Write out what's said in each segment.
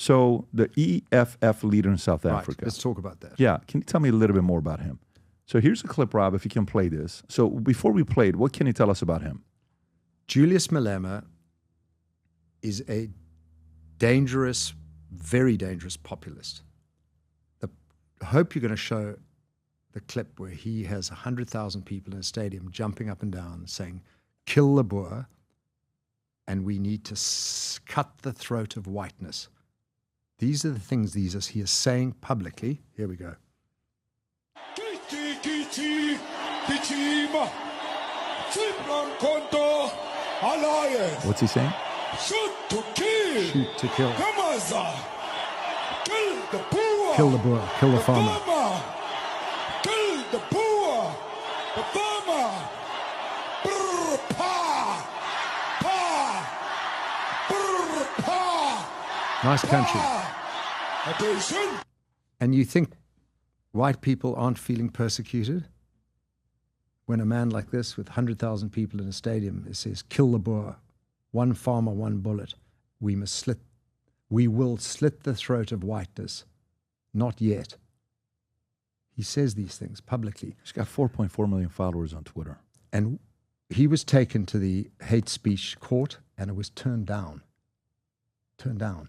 So the EFF leader in South Africa. Let's talk about that. Yeah. Can you tell me a little bit more about him? So here's a clip, Rob, if you can play this. So before we play it, what can you tell us about him? Julius Malema is a dangerous, very dangerous populist. I hope you're going to show the clip where he has 100,000 people in a stadium jumping up and down saying, kill the Boer, and we need to cut the throat of whiteness. These are the things he is saying publicly. Here we go. What's he saying? Shoot to kill. Shoot to kill. Kill the Boer. Kill the Boer. Kill the farmer. Kill the Boer. The farmer. Brr, pa. Pa. Brr, pa. Nice country. Attention. And you think white people aren't feeling persecuted? When a man like this with 100,000 people in a stadium says, kill the Boer, one farmer, one bullet, we will slit the throat of whiteness. Not yet. He says these things publicly. He's got 4.4 million followers on Twitter. And he was taken to the hate speech court and it was turned down. Turned down.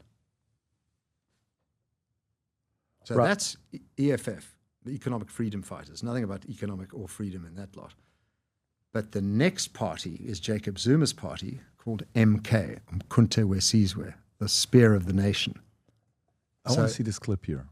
So Right. that's EFF, the Economic Freedom Fighters. Nothing about economic or freedom in that lot. But the next party is Jacob Zuma's party called MK, Mkhonto we Sizwe, the spear of the nation. I want to see this clip here.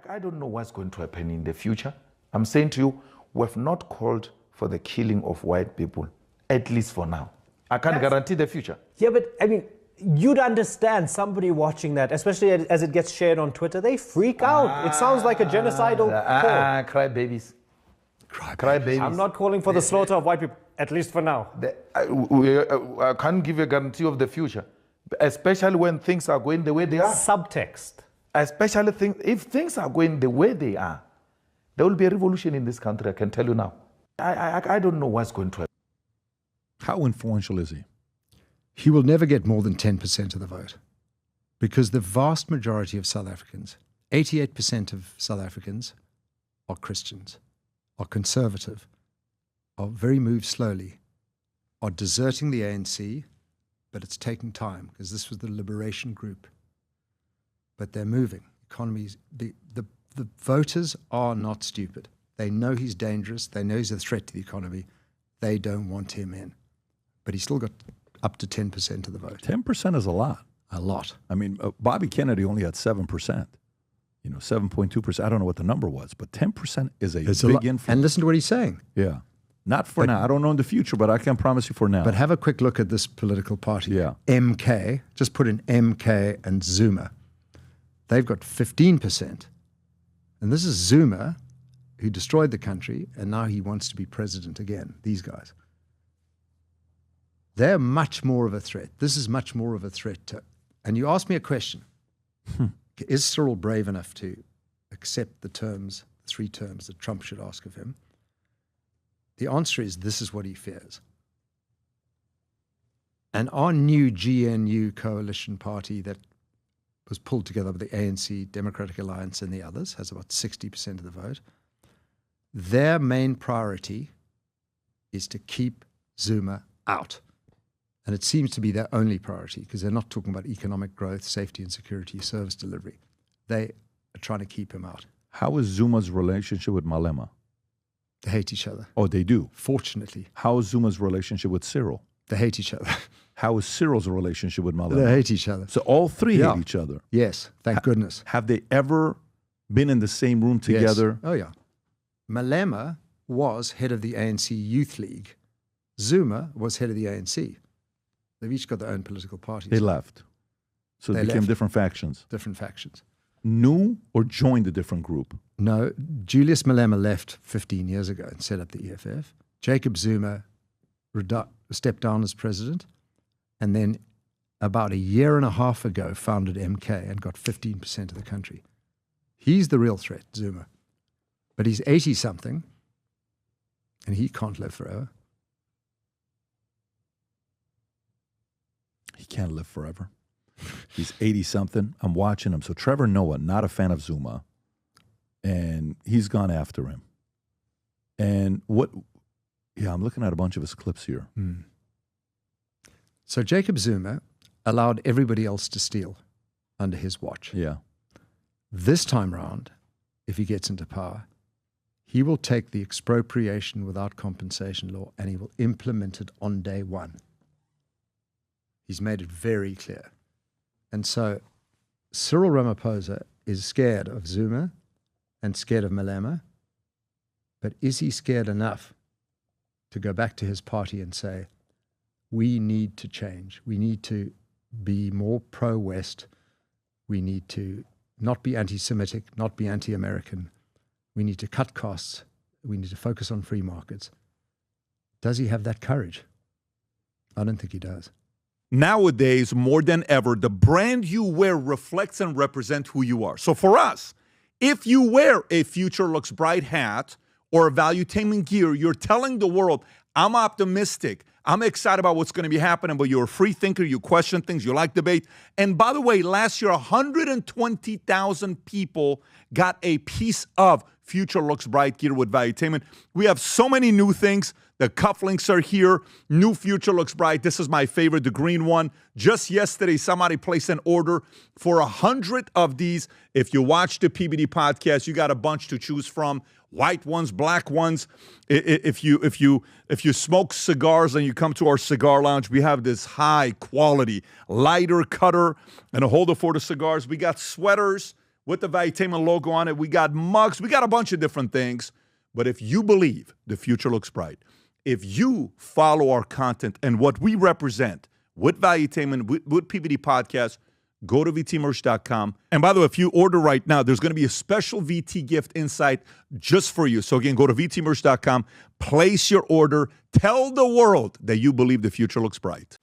I don't know what's going to happen in the future. I'm saying to you, we have not called for the killing of white people, at least for now. I can't guarantee the future. Yeah, but I mean, you'd understand somebody watching that, especially as it gets shared on Twitter, they freak out. It sounds like a genocidal call. Cry babies. Cry babies. I'm not calling for the slaughter of white people, at least for now. I can't give a guarantee of the future, especially when things are going the way they are. Subtext. Especially if things are going the way they are, there will be a revolution in this country, I can tell you now. I don't know what's going to happen. How influential is he? He will never get more than 10% of the vote because the vast majority of South Africans, 88% of South Africans are Christians, are conservative, are very moved slowly, are deserting the ANC, but it's taking time because this was the liberation group. But they're moving. Economies, the voters are not stupid. They know he's dangerous. They know he's a threat to the economy. They don't want him in. But he's still got up to 10% of the vote. 10% is a lot. A lot. I mean, Bobby Kennedy only had 7%. 7.2%. I don't know what the number was, but 10% is a big influence. And listen to what he's saying. Yeah. Not for now. I don't know in the future, but I can promise you for now. But have a quick look at this political party. Yeah. MK. Just put in MK and Zuma. They've got 15%. And this is Zuma, who destroyed the country, and now he wants to be president again, these guys. They're much more of a threat. This is much more of a threat to... And you ask me a question. Is Cyril brave enough to accept the terms, the 3 terms that Trump should ask of him? The answer is this is what he fears. And our new GNU coalition party that was pulled together by the ANC, Democratic Alliance, and the others, has about 60% of the vote. Their main priority is to keep Zuma out. And it seems to be their only priority because they're not talking about economic growth, safety and security, service delivery. They are trying to keep him out. How is Zuma's relationship with Malema? They hate each other. Oh, they do? Fortunately. How is Zuma's relationship with Cyril? They hate each other. How is Cyril's relationship with Malema? They hate each other. So all 3 hate each other? Yes, thank goodness. Have they ever been in the same room together? Yes. Oh, yeah. Malema was head of the ANC Youth League. Zuma was head of the ANC. They've each got their own political parties. They left. So they became different factions. Different factions. New or joined a different group? No. Julius Malema left 15 years ago and set up the EFF. Jacob Zuma stepped down as president and then about a year and a half ago founded MK and got 15% of the country. He's the real threat, Zuma. But he's 80-something and he can't live forever. He can't live forever. He's 80-something. I'm watching him. So Trevor Noah, not a fan of Zuma, and he's gone after him. And I'm looking at a bunch of his clips here. So Jacob Zuma allowed everybody else to steal under his watch. Yeah. This time round, if he gets into power, he will take the expropriation without compensation law and he will implement it on day one. He's made it very clear. And so Cyril Ramaphosa is scared of Zuma and scared of Malema, but is he scared enough to go back to his party and say, we need to change. We need to be more pro-West. We need to not be anti-Semitic, not be anti-American. We need to cut costs. We need to focus on free markets. Does he have that courage? I don't think he does. Nowadays, more than ever, the brand you wear reflects and represents who you are. So for us, if you wear a Future Looks Bright hat or a Valuetainment gear, you're telling the world, I'm optimistic. I'm excited about what's going to be happening, but you're a free thinker. You question things. You like debate. And by the way, last year, 120,000 people got a piece of Future Looks Bright gear with Valuetainment. We have so many new things. The cufflinks are here. New Future Looks Bright. This is my favorite, the green one. Just yesterday, somebody placed an order for 100 of these. If you watch the PBD podcast, you got a bunch to choose from. White ones, black ones. If you smoke cigars and you come to our cigar lounge, we have this high quality lighter cutter and a holder for the cigars. We got sweaters with the Valuetainment logo on it. We got mugs. We got a bunch of different things. But if you believe the future looks bright, if you follow our content and what we represent with Valuetainment, with PBD Podcast, go to vtmerch.com. And by the way, if you order right now, there's going to be a special VT gift inside just for you. So again, go to vtmerch.com, place your order, tell the world that you believe the future looks bright.